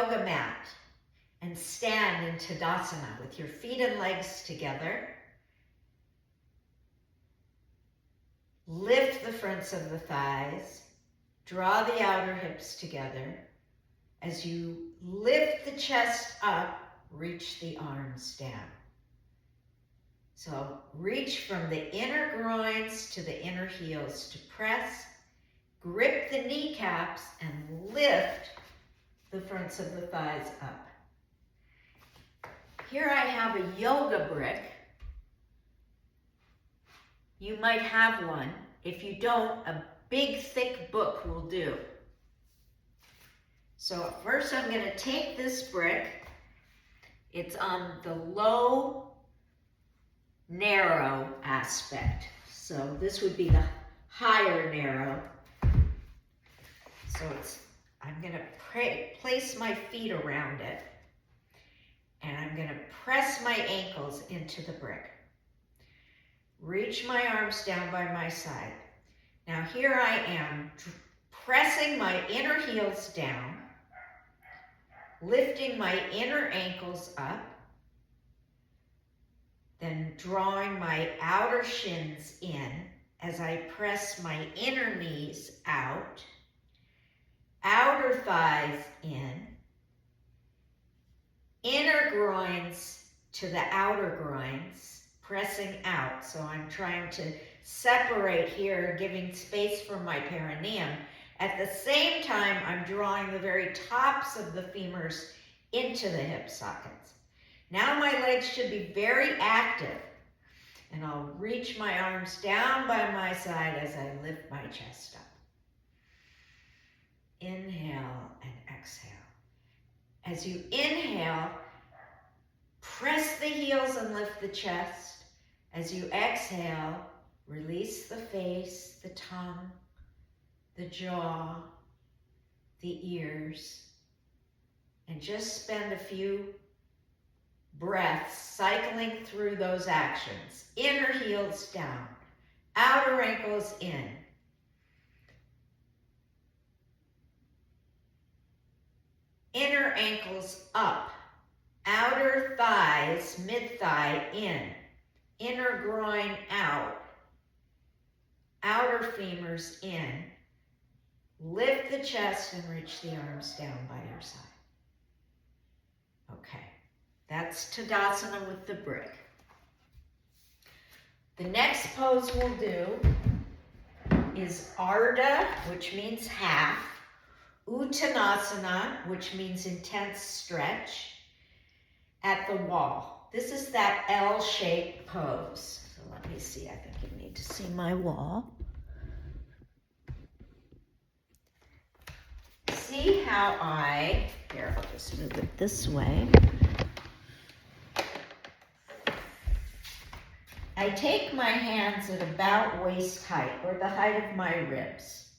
yoga mat and stand in Tadasana with your feet and legs together. Lift the fronts of the thighs. Draw the outer hips together. As you lift the chest up, reach the arms down. So reach from the inner groins to the inner heels to press. Grip the kneecaps and lift the fronts of the thighs up. Here I have a yoga brick. You might have one. If you don't, a big thick book will do. So first I'm going to take this brick. It's on the low, narrow aspect. So this would be the higher narrow. So I'm going to place my feet around it. And I'm going to press my ankles into the brick. Reach my arms down by my side. Now here I am pressing my inner heels down, lifting my inner ankles up, then drawing my outer shins in as I press my inner knees out, outer thighs in, inner groins to the outer groins, pressing out. So I'm trying to separate here, giving space for my perineum. At the same time, I'm drawing the very tops of the femurs into the hip sockets. Now my legs should be very active. And I'll reach my arms down by my side as I lift my chest up. Inhale and exhale. As you inhale, press the heels and lift the chest. As you exhale, release the face, the tongue, the jaw, the ears, and just spend a few breaths cycling through those actions. Inner heels down, outer ankles in. Inner ankles up, outer thighs, mid-thigh in, inner groin out, outer femurs in. Lift the chest and reach the arms down by your side. Okay, that's Tadasana with the brick. The next pose we'll do is Ardha, which means half, Uttanasana, which means intense stretch, at the wall. This is that L-shaped pose. So let me see, I think you need to see my wall. See how here, I'll just move it this way. I take my hands at about waist height, or the height of my ribs.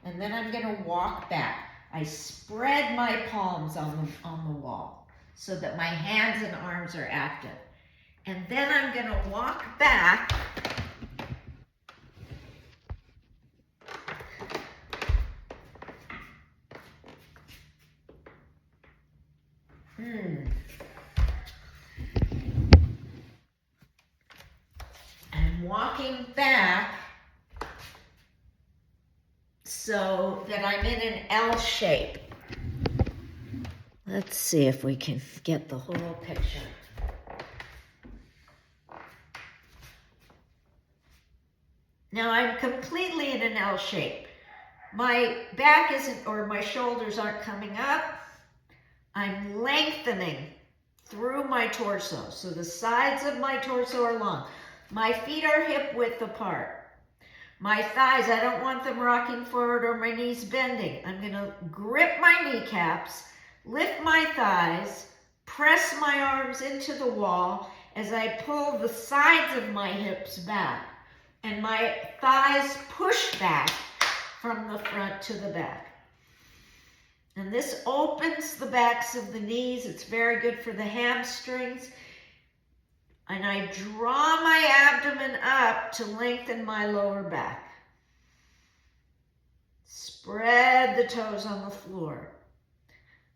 And then I'm going to walk back. I spread my palms on the wall so that my hands and arms are active. And then I'm going to walk back I'm walking back so that I'm in an L shape. Let's see if we can get the whole picture. Now I'm completely in an L shape. My back isn't, or my shoulders aren't coming up. I'm lengthening through my torso. So the sides of my torso are long. My feet are hip width apart. My thighs, I don't want them rocking forward or my knees bending. I'm going to grip my kneecaps, lift my thighs, press my arms into the wall as I pull the sides of my hips back. And my thighs push back from the front to the back. And this opens the backs of the knees. It's very good for the hamstrings. And I draw my abdomen up to lengthen my lower back. Spread the toes on the floor.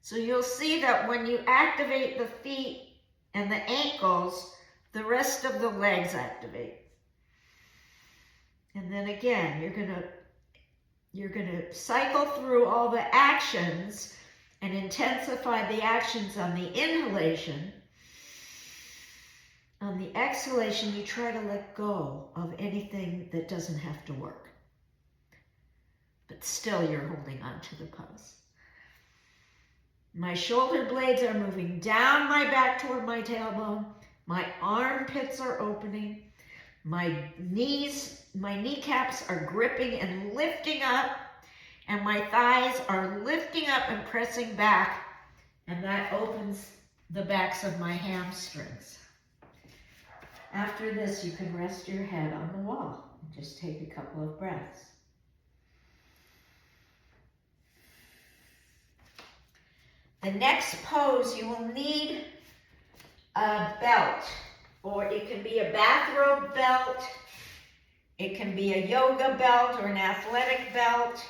So you'll see that when you activate the feet and the ankles, the rest of the legs activate. And then again, you're gonna cycle through all the actions and intensify the actions on the inhalation. On the exhalation, you try to let go of anything that doesn't have to work. But still you're holding on to the pose. My shoulder blades are moving down my back toward my tailbone. My armpits are opening. My kneecaps are gripping and lifting up. And my thighs are lifting up and pressing back. And that opens the backs of my hamstrings. After this, you can rest your head on the wall and just take a couple of breaths. The next pose, you will need a belt, or it can be a bathrobe belt, it can be a yoga belt or an athletic belt.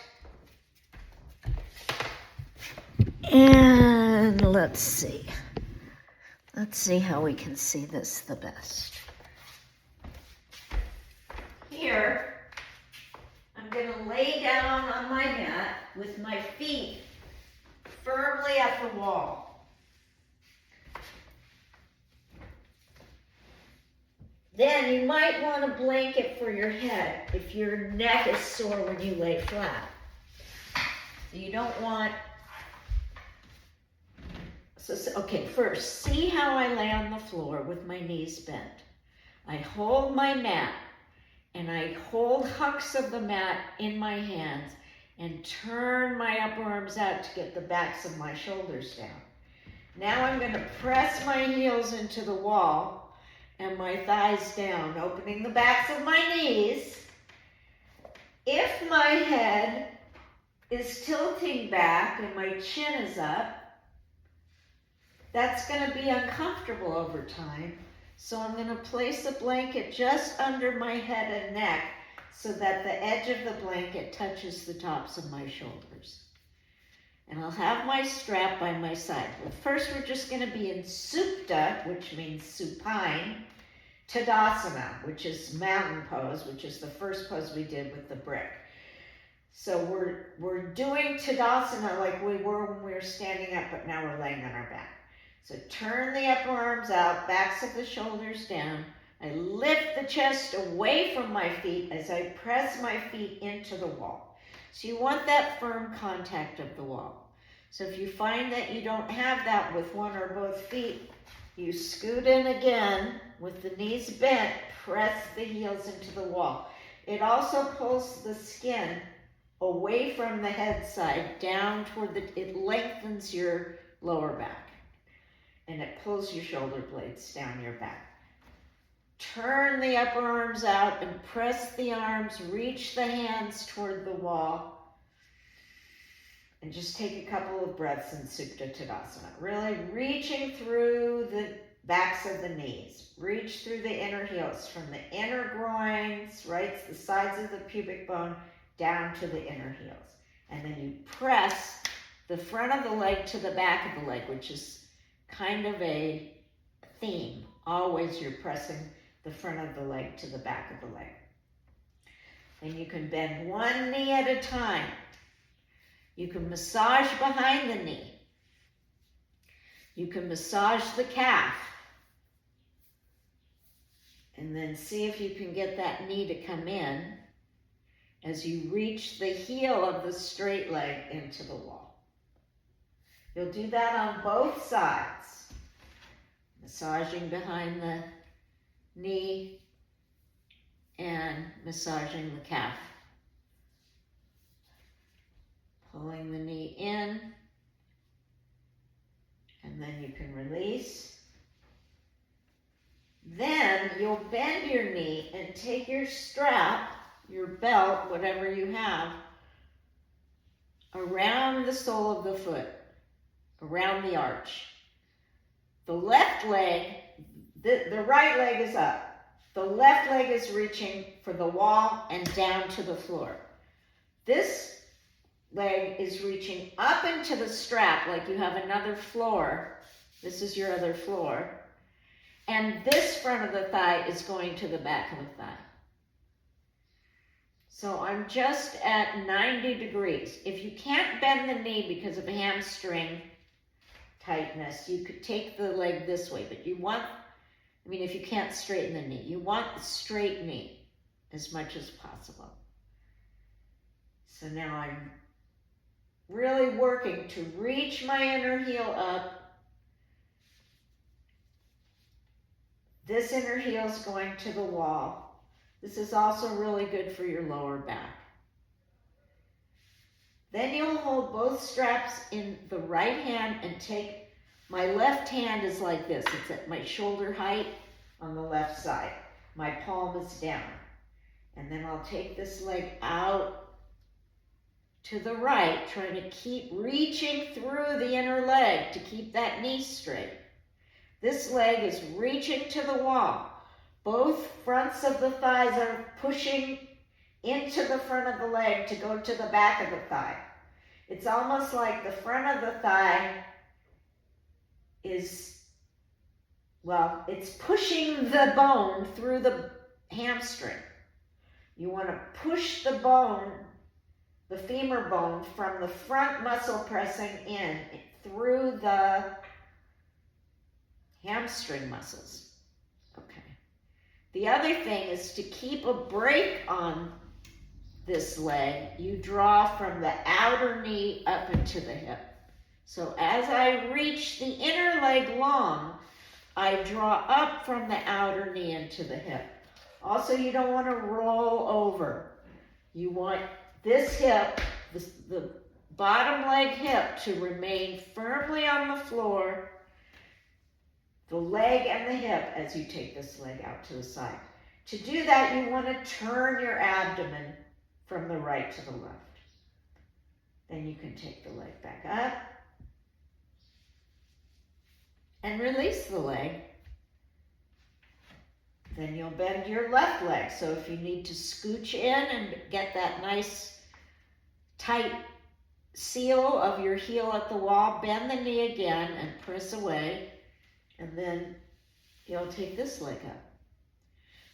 And let's see how we can see this the best. Here, I'm going to lay down on my mat with my feet firmly at the wall. Then you might want a blanket for your head if your neck is sore when you lay flat. So you don't want... Okay, first, see how I lay on the floor with my knees bent. I hold my mat, and I hold hunks of the mat in my hands and turn my upper arms out to get the backs of my shoulders down. Now I'm going to press my heels into the wall and my thighs down, opening the backs of my knees. If my head is tilting back and my chin is up, that's going to be uncomfortable over time. So I'm going to place a blanket just under my head and neck so that the edge of the blanket touches the tops of my shoulders. And I'll have my strap by my side. But first we're just going to be in Supta, which means supine, Tadasana, which is mountain pose, which is the first pose we did with the brick. So we're doing Tadasana like we were when we were standing up, but now we're laying on our back. So turn the upper arms out, backs of the shoulders down. I lift the chest away from my feet as I press my feet into the wall. So you want that firm contact of the wall. So if you find that you don't have that with one or both feet, you scoot in again with the knees bent, press the heels into the wall. It also pulls the skin away from the head side down toward it lengthens your lower back. And it pulls your shoulder blades down your back. Turn the upper arms out and press the arms, reach the hands toward the wall. And just take a couple of breaths in Supta Tadasana. Really reaching through the backs of the knees. Reach through the inner heels from the inner groins, right, the sides of the pubic bone, down to the inner heels. And then you press the front of the leg to the back of the leg, which is kind of a theme. Always you're pressing the front of the leg to the back of the leg. And you can bend one knee at a time. You can massage behind the knee. You can massage the calf. And then see if you can get that knee to come in as you reach the heel of the straight leg into the wall. You'll do that on both sides. Massaging behind the knee and massaging the calf. Pulling the knee in, and then you can release. Then you'll bend your knee and take your strap, your belt, whatever you have, around the sole of the foot, around the arch. The left leg, the right leg is up. The left leg is reaching for the wall and down to the floor. This leg is reaching up into the strap like you have another floor. This is your other floor. And this front of the thigh is going to the back of the thigh. So I'm just at 90 degrees. If you can't bend the knee because of hamstring tightness, you could take the leg this way, but you want, I mean, if you can't straighten the knee, you want the straight knee as much as possible. So now I'm really working to reach my inner heel up. This inner heel is going to the wall. This is also really good for your lower back. Then you'll hold both straps in the right hand and take, my left hand is like this. It's at my shoulder height on the left side. My palm is down. And then I'll take this leg out to the right, trying to keep reaching through the inner leg to keep that knee straight. This leg is reaching to the wall. Both fronts of the thighs are pushing into the front of the leg to go to the back of the thigh. It's almost like the front of the thigh is, well, it's pushing the bone through the hamstring. You want to push the bone, the femur bone, from the front muscle pressing in through the hamstring muscles. Okay. The other thing is to keep a brake on this leg. You draw from the outer knee up into the hip. So as I reach the inner leg long, I draw up from the outer knee into the hip. Also, you don't want to roll over. You want this hip, the bottom leg hip, to remain firmly on the floor, the leg and the hip, as you take this leg out to the side. To do that, you want to turn your abdomen from the right to the left. Then you can take the leg back up and release the leg. Then you'll bend your left leg. So if you need to scooch in and get that nice tight seal of your heel at the wall, bend the knee again and press away. And then you'll take this leg up.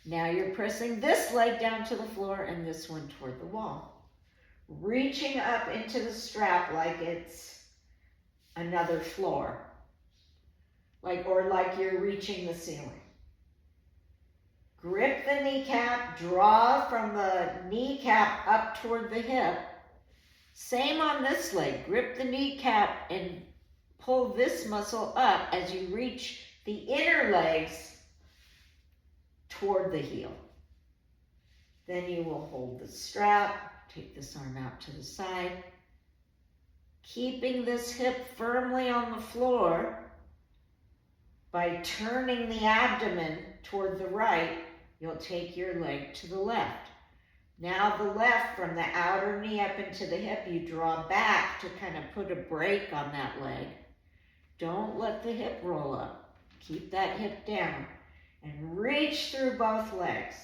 Now you're pressing this leg down to the floor and this one toward the wall. Reaching up into the strap like it's another floor. Or like you're reaching the ceiling. Grip the kneecap, draw from the kneecap up toward the hip. Same on this leg. Grip the kneecap and pull this muscle up as you reach the inner legs toward the heel. Then you will hold the strap, take this arm out to the side, keeping this hip firmly on the floor by turning the abdomen toward the right. You'll take your leg to the left. Now the left, from the outer knee up into the hip, you draw back to kind of put a brake on that leg. Don't let the hip roll up. Keep that hip down and reach through both legs.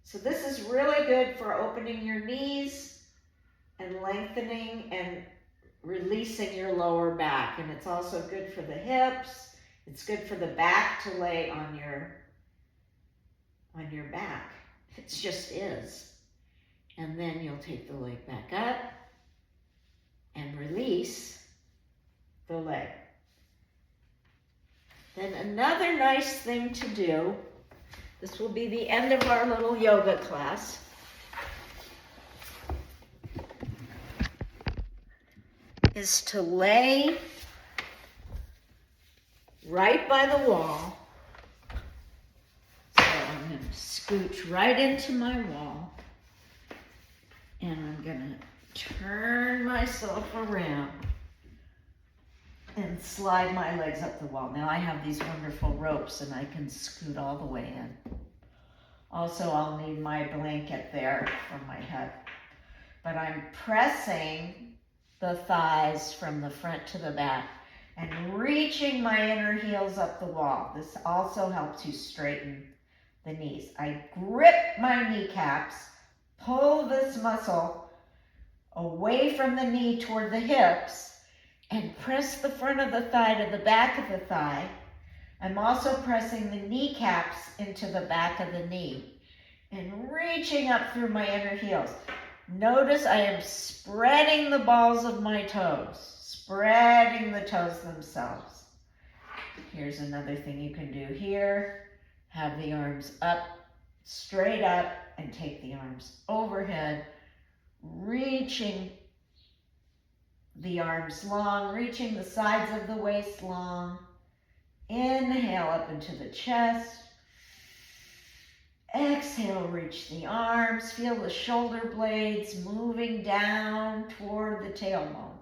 So this is really good for opening your knees and lengthening and releasing your lower back. And it's also good for the hips. It's good for the back to lay on your back. It just is. And then you'll take the leg back up and release the leg. Then another nice thing to do, this will be the end of our little yoga class, is to lay right by the wall. So I'm going to scooch right into my wall, and I'm going to turn myself around and slide my legs up the wall. Now I have these wonderful ropes and I can scoot all the way in. Also, I'll need my blanket there for my head. But I'm pressing the thighs from the front to the back and reaching my inner heels up the wall. This also helps you straighten the knees. I grip my kneecaps, pull this muscle away from the knee toward the hips, and press the front of the thigh to the back of the thigh. I'm also pressing the kneecaps into the back of the knee and reaching up through my inner heels. Notice I am spreading the balls of my toes, spreading the toes themselves. Here's another thing you can do here. Have the arms up, straight up, and take the arms overhead, reaching the arms long, reaching the sides of the waist long. Inhale up into the chest. Exhale, reach the arms. Feel the shoulder blades moving down toward the tailbone.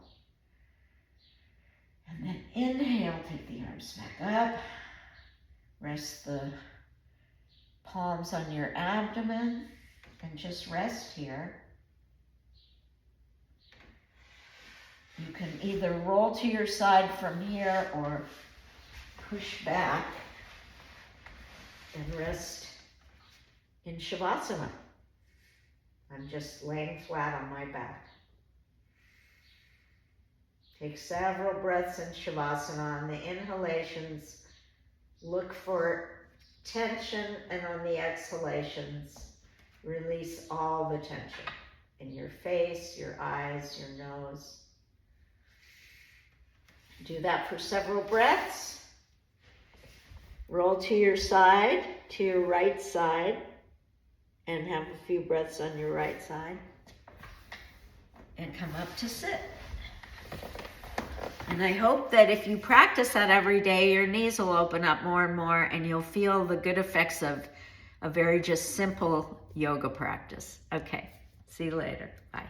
And then inhale, take the arms back up. Rest the palms on your abdomen and just rest here. You can either roll to your side from here or push back and rest in Shavasana. I'm just laying flat on my back. Take several breaths in Shavasana. On the inhalations, look for tension, and on the exhalations, release all the tension in your face, your eyes, your nose. Do that for several breaths. Roll to your side, to your right side, and have a few breaths on your right side. And come up to sit. And I hope that if you practice that every day, your knees will open up more and more, and you'll feel the good effects of a very just simple yoga practice. Okay, see you later. Bye.